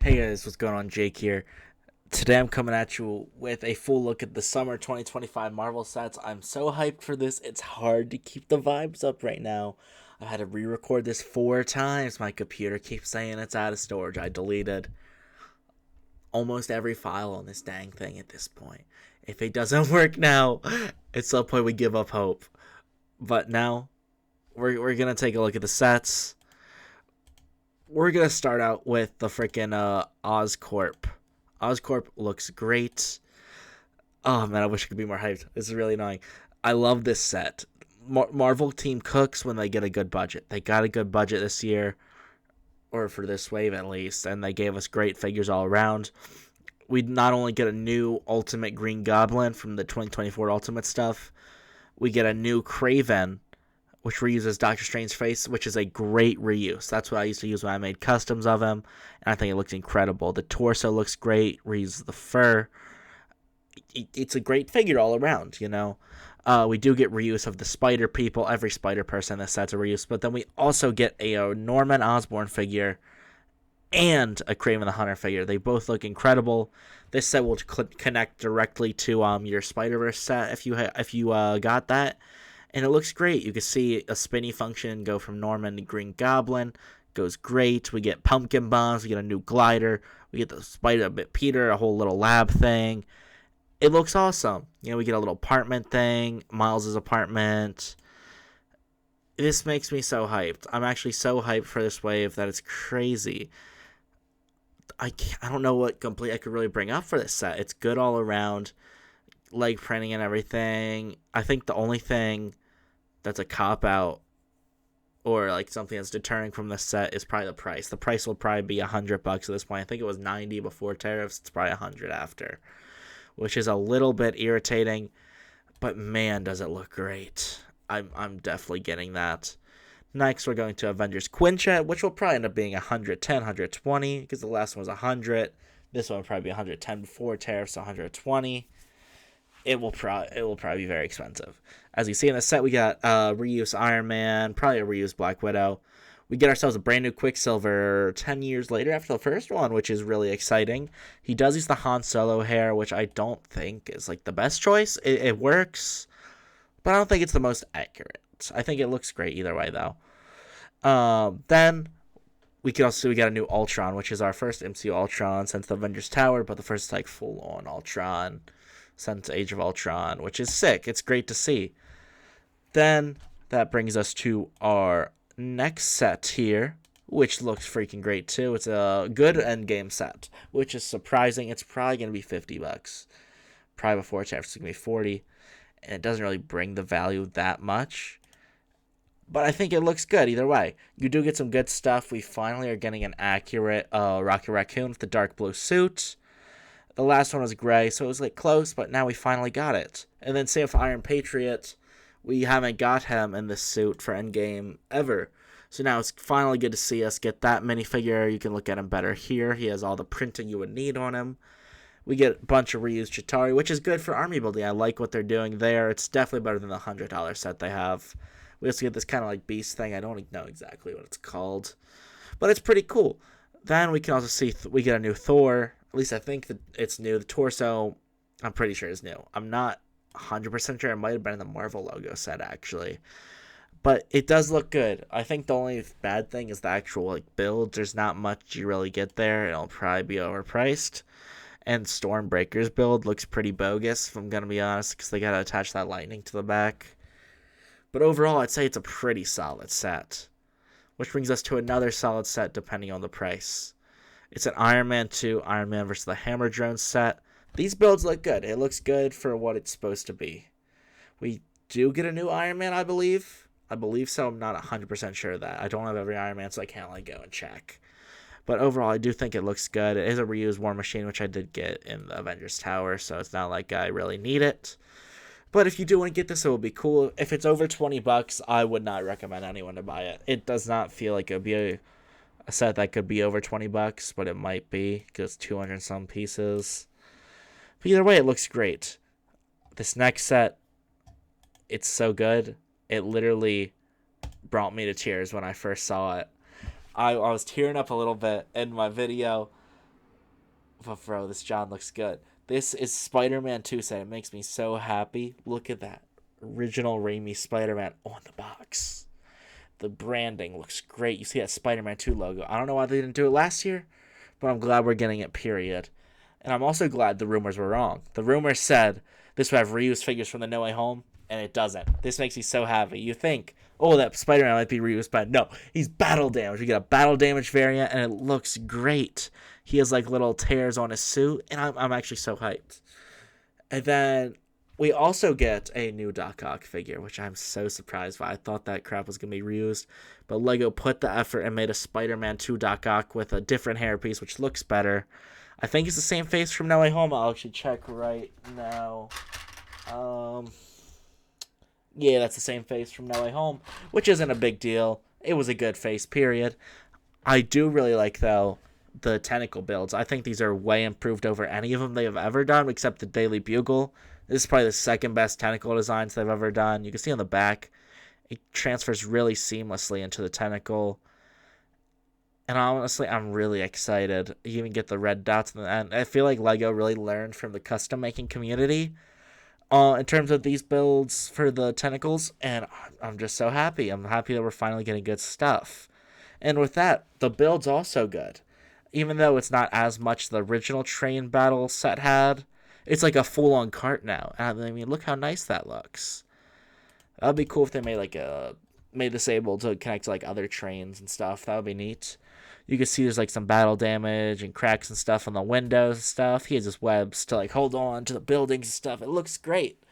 Hey guys, what's going on? Jake here. Today I'm coming at you with a full look at the summer 2025 Marvel sets. I'm so hyped for this. It's hard to keep the vibes up right now. I've had to re-record this 4 times. My computer keeps saying it's out of storage. I deleted almost every file on this dang thing at this point. If it doesn't work now, at some point we give up hope. But now we're gonna take a look at the sets. We're gonna start out with the freaking Oscorp. Oscorp looks great. Oh man, I wish I could be more hyped. This is really annoying. I love this set. Marvel team cooks when they get a good budget. They got a good budget this year, or for this wave at least, and they gave us great figures all around. We not only get a new Ultimate Green Goblin from the 2024 Ultimate stuff, we get a new Craven, which reuses Doctor Strange's face, which is a great reuse. That's what I used to use when I made customs of him, and I think it looks incredible. The torso looks great, reuses the fur. It's a great figure all around, you know. We do get reuse of the spider people. Every spider person in this set's a reuse, but then we also get a Norman Osborn figure and a Kraven the Hunter figure. They both look incredible. This set will connect directly to your Spider-Verse set if you got that, and it looks great. You can see a spinny function go from Norman to Green Goblin. Goes great. We get pumpkin bombs. We get a new glider. We get the Spider Bit Peter, a whole little lab thing. It looks awesome. You know, we get a little apartment thing, Miles's apartment. This makes me so hyped. I'm actually so hyped for this wave that it's crazy. I don't know what complete I could really bring up for this set. It's good all around, leg printing and everything. I think the only thing that's a cop out or like something that's deterring from this set is probably the price. The price will probably be $100 at this point. I think it was 90 before tariffs. It's probably 100 after, which is a little bit irritating. But man, does it look great! I'm definitely getting that. Next, we're going to Avengers Quinjet, which will probably end up being 110, 120, because the last one was 100. This one will probably be 110 before tariffs, 120. It will probably be very expensive. As you see in the set, we got reuse Iron Man, probably a reuse Black Widow. We get ourselves a brand new Quicksilver 10 years later after the first one, which is really exciting. He does use the Han Solo hair, which I don't think is like the best choice. It works, but I don't think it's the most accurate. I think it looks great either way, though. Then we got a new Ultron, which is our first MCU Ultron since the Avengers Tower, but the first like full-on Ultron since Age of Ultron, which is sick. It's great to see. Then that brings us to our next set here, which looks freaking great too. It's a good endgame set, which is surprising. It's probably gonna be $50. Probably before it's gonna be 40, and it doesn't really bring the value that much. But I think it looks good either way. You do get some good stuff. We finally are getting an accurate Rocket Raccoon with the dark blue suit. The last one was gray, so it was like close, but now we finally got it. And then same with Iron Patriot. We haven't got him in this suit for Endgame ever. So now it's finally good to see us get that minifigure. You can look at him better here. He has all the printing you would need on him. We get a bunch of reused Chitauri, which is good for army building. I like what they're doing there. It's definitely better than the $100 set they have. We also get this kind of like beast thing. I don't know exactly what it's called, but it's pretty cool. Then we can also see we get a new Thor. At least I think that it's new. The torso, I'm pretty sure is new. I'm not 100% sure. It might have been in the Marvel logo set actually, but it does look good. I think the only bad thing is the actual like build. There's not much you really get there. It'll probably be overpriced. And Stormbreaker's build looks pretty bogus, if I'm gonna be honest, because they gotta attach that lightning to the back. But overall, I'd say it's a pretty solid set. Which brings us to another solid set depending on the price. It's an Iron Man 2, Iron Man vs. the Hammer Drone set. These builds look good. It looks good for what it's supposed to be. We do get a new Iron Man, I believe. I believe so. I'm not 100% sure of that. I don't have every Iron Man, so I can't like go and check. But overall, I do think it looks good. It is a reused War Machine, which I did get in the Avengers Tower, so it's not like I really need it. But if you do want to get this, it will be cool. If it's over $20, I would not recommend anyone to buy it. It does not feel like it would be a set that could be over $20, but it might be because 200 some pieces. But either way, it looks great. This next set, it's so good. It literally brought me to tears when I first saw it. I was tearing up a little bit in my video But bro, this John looks good. This is Spider-Man 2 set. It makes me so happy. Look at that. Original Raimi Spider-Man on the box. The branding looks great. You see that Spider-Man 2 logo. I don't know why they didn't do it last year, but I'm glad we're getting it, period. And I'm also glad the rumors were wrong. The rumors said this would have reused figures from the No Way Home, and it doesn't. This makes me so happy. You think, oh, that Spider-Man might be reused, but no, he's battle damage. We get a battle damage variant, and it looks great. He has like little tears on his suit, and I'm actually so hyped. And then we also get a new Doc Ock figure, which I'm so surprised by. I thought that crap was going to be reused, but Lego put the effort and made a Spider-Man 2 Doc Ock with a different hairpiece, which looks better. I think it's the same face from No Way Home. I'll actually check right now. Yeah, that's the same face from No Way Home, which isn't a big deal. It was a good face, period. I do really like, though, the tentacle builds. I think these are way improved over any of them they have ever done, except the Daily Bugle. This is probably the second best tentacle designs they've ever done. You can see on the back, it transfers really seamlessly into the tentacle. And honestly, I'm really excited. You even get the red dots in the end. I feel like Lego really learned from the custom making community in terms of these builds for the tentacles, and I'm just so happy. I'm happy that we're finally getting good stuff. And with that, the build's also good. Even though it's not as much the original train battle set had, it's like a full-on cart now. And I mean, look how nice that looks. That'd be cool if they made this able to connect to like other trains and stuff. That would be neat. You can see there's like some battle damage and cracks and stuff on the windows and stuff. He has his webs to like hold on to the buildings and stuff. It looks great.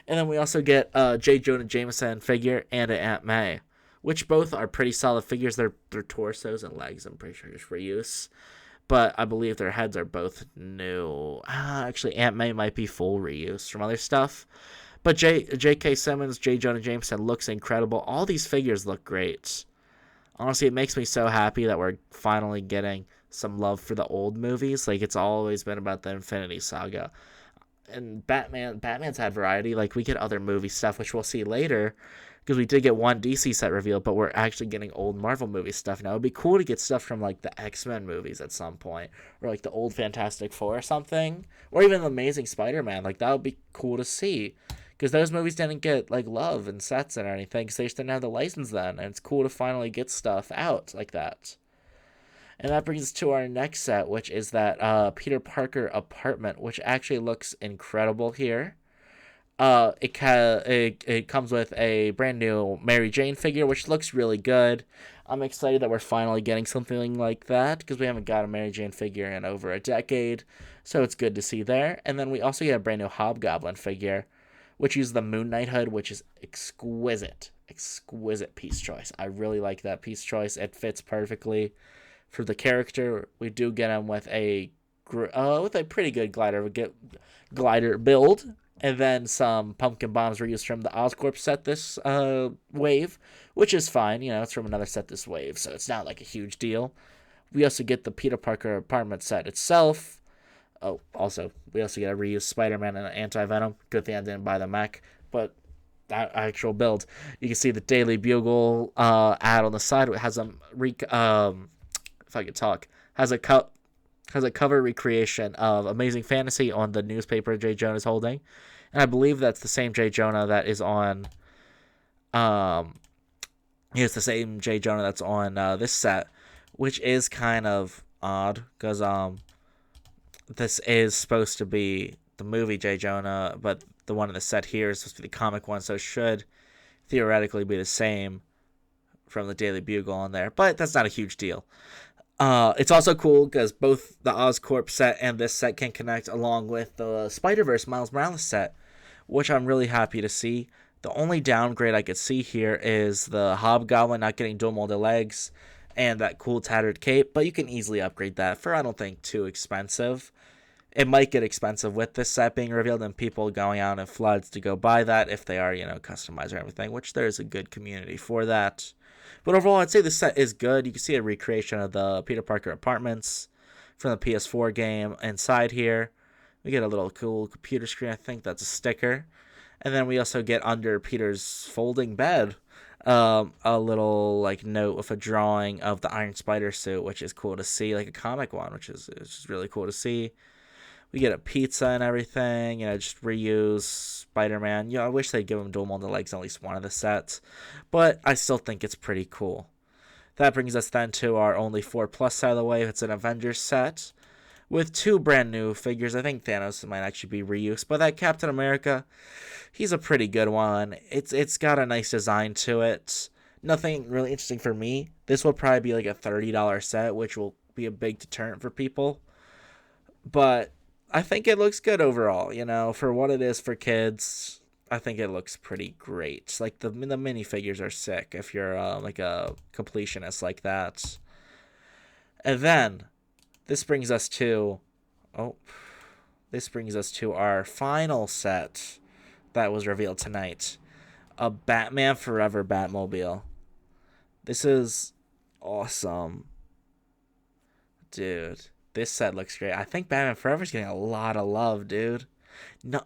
And then we also get a J. Jonah Jameson figure and an Aunt May, which both are pretty solid figures. Their torsos and legs, I'm pretty sure, just for use. But I believe their heads are both new. Actually, Aunt May might be full reuse from other stuff. But J.K. Simmons, J. Jonah Jameson looks incredible. All these figures look great. Honestly, it makes me so happy that we're finally getting some love for the old movies. Like, it's always been about the Infinity Saga. And Batman's had variety. Like, we get other movie stuff, which we'll see later, because we did get one DC set revealed, but we're actually getting old Marvel movie stuff now. It'd be cool to get stuff from, like, the X-Men movies at some point, or, like, the old Fantastic Four or something, or even the Amazing Spider-Man. Like, that would be cool to see, because those movies didn't get, like, love and sets and anything, because they just didn't have the license then, and it's cool to finally get stuff out like that. And that brings us to our next set, which is that Peter Parker apartment, which actually looks incredible here. It comes with a brand new Mary Jane figure, which looks really good. I'm excited that we're finally getting something like that, because we haven't got a Mary Jane figure in over a decade, so it's good to see there. And then we also get a brand new Hobgoblin figure, which uses the Moon Knight hood, which is exquisite piece choice. I really like that piece choice. It fits perfectly for the character. We do get him with a pretty good glider. We get glider build, and then some pumpkin bombs reused from the Oscorp set this wave, which is fine. You know, it's from another set this wave, so it's not like a huge deal. We also get the Peter Parker apartment set itself. Oh, also, we also get a reused Spider-Man and an Anti-Venom. Good thing I didn't buy the mech, but that actual build. You can see the Daily Bugle ad on the side. It has if I could talk, has a cover recreation of Amazing Fantasy on the newspaper J. Jonah is holding, and I believe that's the same J. Jonah that is on. It's the same J. Jonah that's on this set, which is kind of odd because this is supposed to be the movie J. Jonah, but the one in the set here is supposed to be the comic one, so it should theoretically be the same from the Daily Bugle on there, but that's not a huge deal. It's also cool because both the Oscorp set and this set can connect along with the Spider-Verse Miles Morales set, which I'm really happy to see. The only downgrade I could see here is the Hobgoblin not getting dual molded legs and that cool tattered cape, but you can easily upgrade that for, I don't think, too expensive. It might get expensive with this set being revealed and people going out in floods to go buy that if they are, customized or everything, which there's a good community for that. But overall, I'd say the set is good. You can see a recreation of the Peter Parker apartments from the PS4 game inside here. We get a little cool computer screen. I think that's a sticker. And then we also get under Peter's folding bed a little like note with a drawing of the Iron Spider suit, which is cool to see, like a comic one, which is really cool to see. We get a pizza and everything, just reuse Spider-Man. I wish they'd give him dual molded legs in at least one of the sets, but I still think it's pretty cool. That brings us then to our only 4+ side of the way. It's an Avengers set with 2 brand new figures. I think Thanos might actually be reused, but that Captain America, he's a pretty good one. It's got a nice design to it. Nothing really interesting for me. This will probably be like a $30 set, which will be a big deterrent for people. But I think it looks good overall, for what it is for kids. I think it looks pretty great. Like the minifigures are sick if you're like a completionist like that. And then this brings us to our final set that was revealed tonight. A Batman Forever Batmobile. This is awesome. Dude, this set looks great. I think Batman Forever is getting a lot of love, dude. No,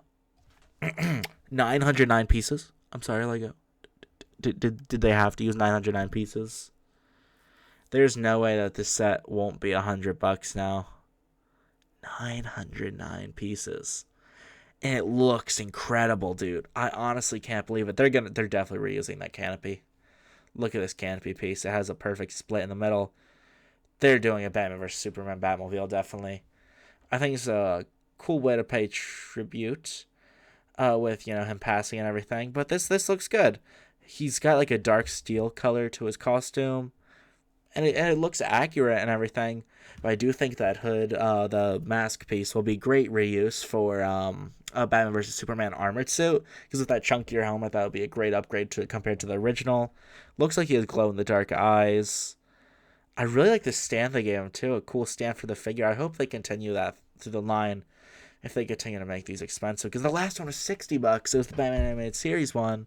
909 pieces. I'm sorry, Lego. Did they have to use 909 pieces? There's no way that this set won't be $100 now. 909 pieces. And it looks incredible, dude. I honestly can't believe it. They're definitely reusing that canopy. Look at this canopy piece. It has a perfect split in the middle. They're doing a Batman vs Superman Batmobile, definitely. I think it's a cool way to pay tribute with him passing and everything. But this looks good. He's got like a dark steel color to his costume, and it looks accurate and everything. But I do think that hood, the mask piece, will be great reuse for a Batman vs Superman armored suit, because with that chunkier helmet, that would be a great upgrade compared to the original. Looks like he has glow in the dark eyes. I really like the stand they gave him too. A cool stand for the figure. I hope they continue that through the line if they continue to make these expensive. Because the last one was $60. It was the Batman Animated Series one,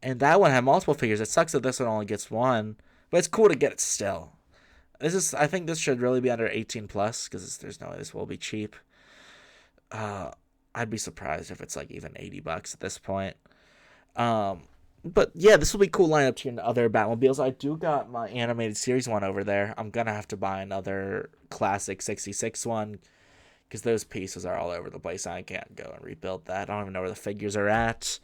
and that one had multiple figures. It sucks that this one only gets one, but it's cool to get it still. I think this should really be under 18+, because there's no way this will be cheap. I'd be surprised if it's like even $80 at this point. But yeah, this will be a cool lineup to your other Batmobiles. I do got my animated series one over there. I'm gonna have to buy another classic 66 one, because those pieces are all over the place. I can't go and rebuild that. I don't even know where the figures are at.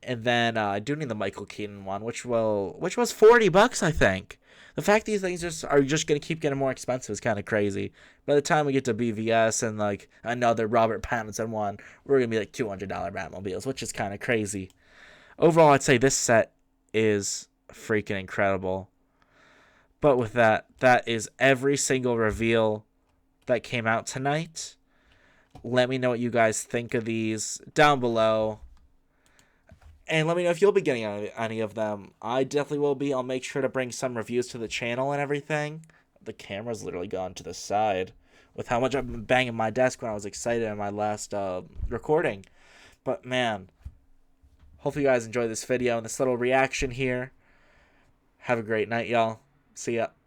And then I do need the Michael Keaton one, which was $40, I think. The fact these things are just gonna keep getting more expensive is kind of crazy. By the time we get to BVS and like another Robert Pattinson one, we're gonna be like $200 Batmobiles, which is kind of crazy. Overall, I'd say this set is freaking incredible. But with that is every single reveal that came out tonight. Let me know what you guys think of these down below. And let me know if you'll be getting any of them. I definitely will be. I'll make sure to bring some reviews to the channel and everything. The camera's literally gone to the side with how much I've been banging my desk when I was excited in my last recording. But man, hopefully you guys enjoyed this video and this little reaction here. Have a great night, y'all. See ya.